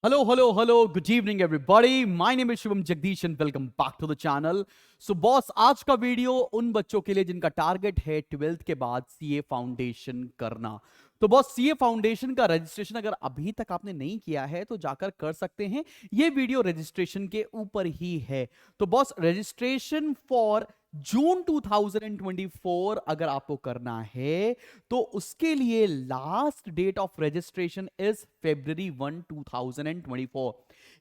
Hello. Good evening, everybody. My name is Shivam Jagdish and welcome back to the channel. So, boss आज का video उन बच्चों के लिए जिनका टारगेट है 12th के बाद सीए फाउंडेशन करना। तो बॉस सीए फाउंडेशन का रजिस्ट्रेशन अगर अभी तक आपने नहीं किया है तो जाकर कर सकते हैं। ये वीडियो रजिस्ट्रेशन के ऊपर ही है। तो बॉस रजिस्ट्रेशन फॉर जून 2024 अगर आपको करना है तो उसके लिए last date of registration is February 1, 2024।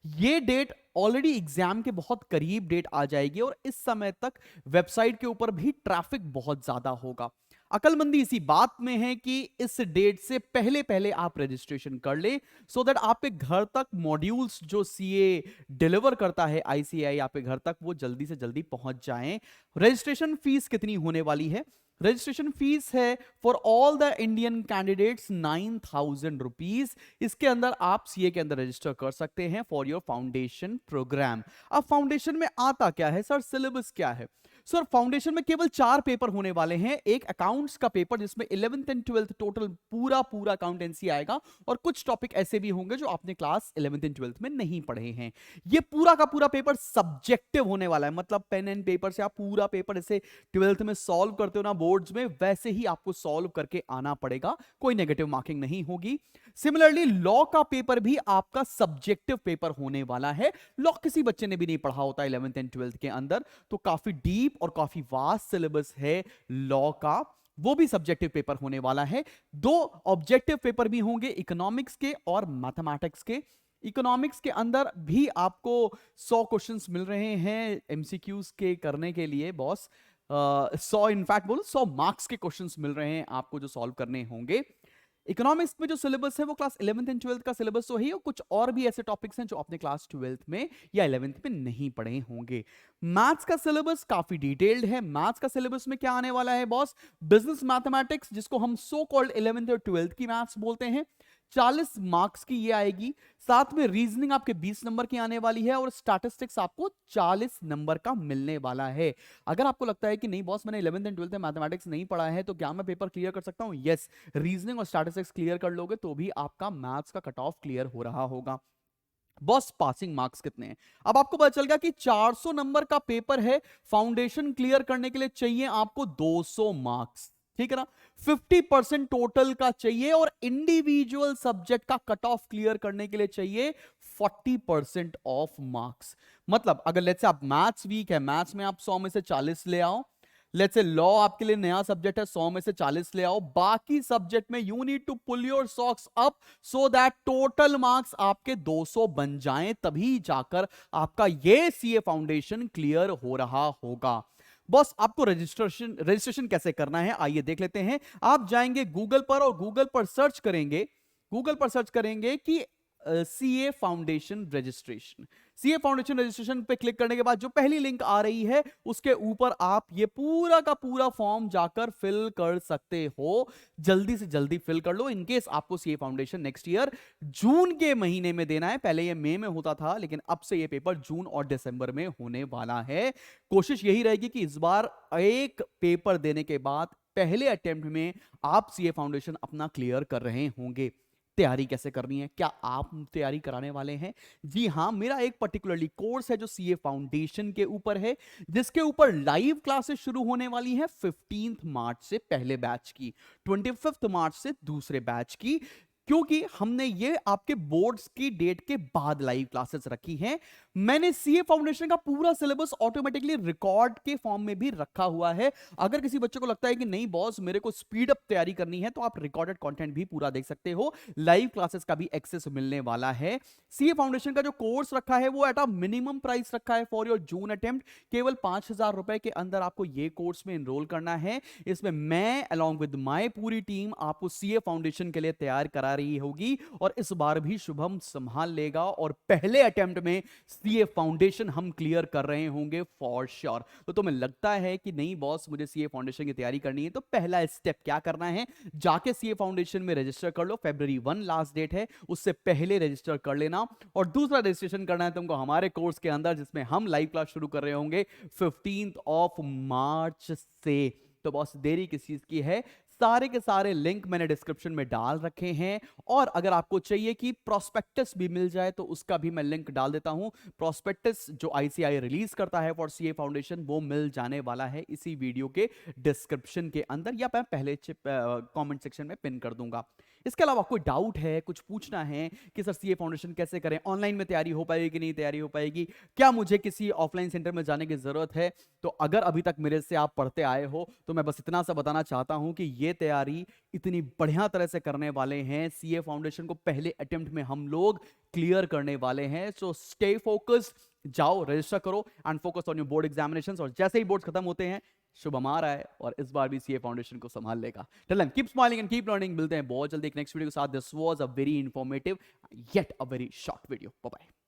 ये डेट ऑलरेडी एग्जाम के बहुत करीब डेट आ जाएगी और इस समय तक वेबसाइट के ऊपर भी ट्रैफिक बहुत ज्यादा होगा। अकलमंदी इसी बात में है कि इस डेट से पहले पहले आप रजिस्ट्रेशन कर ले सो दैट आपके घर तक मॉड्यूल्स जो सीए डिलीवर करता है आईसीएआई आपके घर तक वो जल्दी से जल्दी पहुंच जाएं। रजिस्ट्रेशन फीस कितनी होने वाली है? रजिस्ट्रेशन फीस है for all the Indian candidates 9,000 rupees. इसके अंदर आप सीए के अंदर रजिस्टर कर सकते हैं फॉर योर फाउंडेशन प्रोग्राम। अब फाउंडेशन में आता क्या है सर, सिलेबस क्या है? सर फाउंडेशन में केवल 4 पेपर होने वाले हैं। एक अकाउंट्स का पेपर जिसमें 11th एंड 12th टोटल पूरा अकाउंटेंसी आएगा और कुछ टॉपिक ऐसे भी होंगे जो आपने क्लास 11th एंड 12th में नहीं पढ़े हैं। ये पूरा का पूरा पेपर सब्जेक्टिव होने वाला है, मतलब पेन एंड पेपर से आप पूरा पेपर जैसे 12th में सॉल्व करते हो ना बोर्ड्स में, वैसे ही आपको सॉल्व करके आना पड़ेगा, कोई नेगेटिव मार्किंग नहीं होगी। सिमिलरली लॉ का पेपर भी आपका सब्जेक्टिव पेपर होने वाला है। लॉ किसी बच्चे ने भी नहीं पढ़ा होता 11th एंड 12th के अंदर, तो काफी डीप और काफी वास्ट सिलेबस है लॉ का, वो भी सब्जेक्टिव पेपर होने वाला है। 2 ऑब्जेक्टिव पेपर भी होंगे इकोनॉमिक्स के और मैथमेटिक्स के। इकोनॉमिक्स के अंदर भी आपको 100 क्वेश्चंस मिल रहे हैं एमसीक्यूज के करने के लिए बॉस। 100 इनफैक्ट बोलो 100 मार्क्स के क्वेश्चंस मिल रहे हैं आपको जो सॉल्व करने होंगे। इकोनॉमिक्स में जो सिलेबस है वो क्लास 11th एंड 12th का सिलेबस तो है, और कुछ और भी ऐसे टॉपिक्स हैं जो आपने क्लास 12th में या 11th में नहीं पढ़े होंगे। मैथ्स का सिलेबस काफी डिटेल्ड है। मैथ्स का सिलेबस में क्या आने वाला है बॉस? बिजनेस मैथमेटिक्स, जिसको हम सो कॉल्ड 11th और 12th की मैथ्स बोलते हैं, 40 मार्क्स की ये आएगी। साथ में रीजनिंग आपके 20 नंबर की आने वाली है और स्टैटिस्टिक्स आपको 40 नंबर का मिलने वाला है। अगर आपको लगता है कि नहीं बॉस मैंने 11th एंड 12th में मैथमेटिक्स नहीं पढ़ा है तो क्या मैं पेपर क्लियर कर सकता हूं? यस, रीजनिंग और स्टैटिस्टिक्स क्लियर कर लोगे तो भी आपका मैथ्स का कट ऑफ क्लियर हो रहा होगा। बॉस पासिंग मार्क्स कितने हैं? अब आपको पता चल गया कि 400 नंबर का पेपर है। फाउंडेशन क्लियर करने के लिए चाहिए आपको 200 मार्क्स, ठीक है ना? 50% टोटल का चाहिए और इंडिविजुअल सब्जेक्ट का कट ऑफ क्लियर करने के लिए चाहिए 40% ऑफ मार्क्स। मतलब अगर लेट्स से आप मैथ्स वीक है, मैथ्स में आप 100 में से 40 ले आओ। लेट्स से लॉ आपके लिए नया सब्जेक्ट है, 100 में से 40 ले आओ। बाकी सब्जेक्ट में you need to pull your socks up so that total marks आपके 200 बन जाएं, तभी जाकर आपका ये सीए फाउंडेशन क्लियर हो रहा होगा। बॉस आपको रजिस्ट्रेशन कैसे करना है आइए देख लेते हैं। आप जाएंगे गूगल पर और गूगल पर सर्च करेंगे कि सीए फाउंडेशन रजिस्ट्रेशन पे क्लिक करने के बाद जो पहली लिंक आ रही है उसके ऊपर आप ये पूरा का पूरा फॉर्म जाकर फिल कर सकते हो। जल्दी से जल्दी फिल कर लो इनकेस आपको सीए फाउंडेशन नेक्स्ट ईयर जून के महीने में देना है। पहले ये मई में होता था लेकिन अब से ये पेपर जून और दिसंबर में होने वाला है। कोशिश यही रहेगी कि इस बार एक पेपर देने के बाद पहले अटेम्प्ट में आप सीए फाउंडेशन अपना क्लियर कर रहे होंगे। तैयारी कैसे करनी है? क्या आप तैयारी कराने वाले हैं? जी हां, मेरा एक पर्टिकुलरली कोर्स है जो सीए फाउंडेशन के ऊपर है, जिसके ऊपर लाइव क्लासेस शुरू होने वाली हैं 15 मार्च से पहले बैच की, 25 मार्च से दूसरे बैच की, क्योंकि हमने ये आपके बोर्ड्स की डेट के बाद लाइव क्लासेस रखी हैं। मैंने सीए फाउंडेशन का पूरा सिलेबस ऑटोमेटिकली रिकॉर्ड के फॉर्म में भी रखा हुआ है। अगर किसी बच्चे को लगता है कि नहीं बॉस मेरे को स्पीड अप तैयारी करनी है तो आप रिकॉर्डेड कंटेंट भी पूरा देख सकते हो। लाइव क्लासेस का भी एक्सेस मिलने वाला है। सीए फाउंडेशन का जो कोर्स रखा है वो एट अ मिनिमम प्राइस रखा है फॉर योर जून अटेम्प्ट। केवल 5,000 रुपए के अंदर आपको ये कोर्स में एनरोल करना है। इसमें मैं अलॉन्ग विद माय पूरी टीम आपको सीए फाउंडेशन के लिए तैयार करा रही होगी और इस बार भी शुभम संभाल लेगा और पहले अटेम्प्ट में सीए फाउंडेशन हम क्लियर कर रहे होंगे फॉर श्योर। तो तुम्हें लगता है कि नहीं बॉस मुझे सीए फाउंडेशन की तैयारी करनी है, तो पहला स्टेप क्या करना है? जाके सीए फाउंडेशन में रजिस्टर कर लो। February 1 लास्ट डेट है, उससे पहले रजिस्टर कर लेना। और दूसरा रजिस्ट्रेशन करना है तुमको हमारे कोर्स के अंदर जिसमें हम लाइव क्लास शुरू कर रहे होंगे 15 मार्च से। तो बॉस देरी किस चीज की है? सारे के सारे लिंक मैंने डिस्क्रिप्शन में डाल रखे हैं, और अगर आपको चाहिए कि प्रोस्पेक्टस भी मिल जाए तो उसका भी मैं लिंक डाल देता हूं। प्रोस्पेक्टस जो आईसीआई रिलीज करता है फॉर सीए फाउंडेशन वो मिल जाने वाला है इसी वीडियो के डिस्क्रिप्शन के अंदर, या मैं पहले कमेंट सेक्शन में पिन कर दूंगा। इसके अलावा कोई डाउट है, कुछ पूछना है कि सर सीए फाउंडेशन कैसे करें, ऑनलाइन में तैयारी हो पाएगी कि नहीं तैयारी हो पाएगी, क्या मुझे किसी ऑफलाइन सेंटर में जाने की जरूरत है, तो अगर अभी तक मेरे से आप पढ़ते आए हो तो मैं बस इतना सा बताना चाहता हूं कि ये तैयारी इतनी बढ़िया तरह से करने वाले हैं। सीए फाउंडेशन को पहले अटेम्प्ट में हम लोग क्लियर करने वाले हैं। सो स्टे फोकस्ड, जाओ रजिस्टर करो and focus on your board examinations, और जैसे ही बोर्ड खत्म होते हैं शुभम आ रहा है और इस बार भी सीए फाउंडेशन को संभाल लेगा। Till then keep smiling and keep learning. मिलते हैं बहुत जल्दी एक नेक्स्ट वीडियो के साथ। This was a very informative yet a very short video. Bye bye.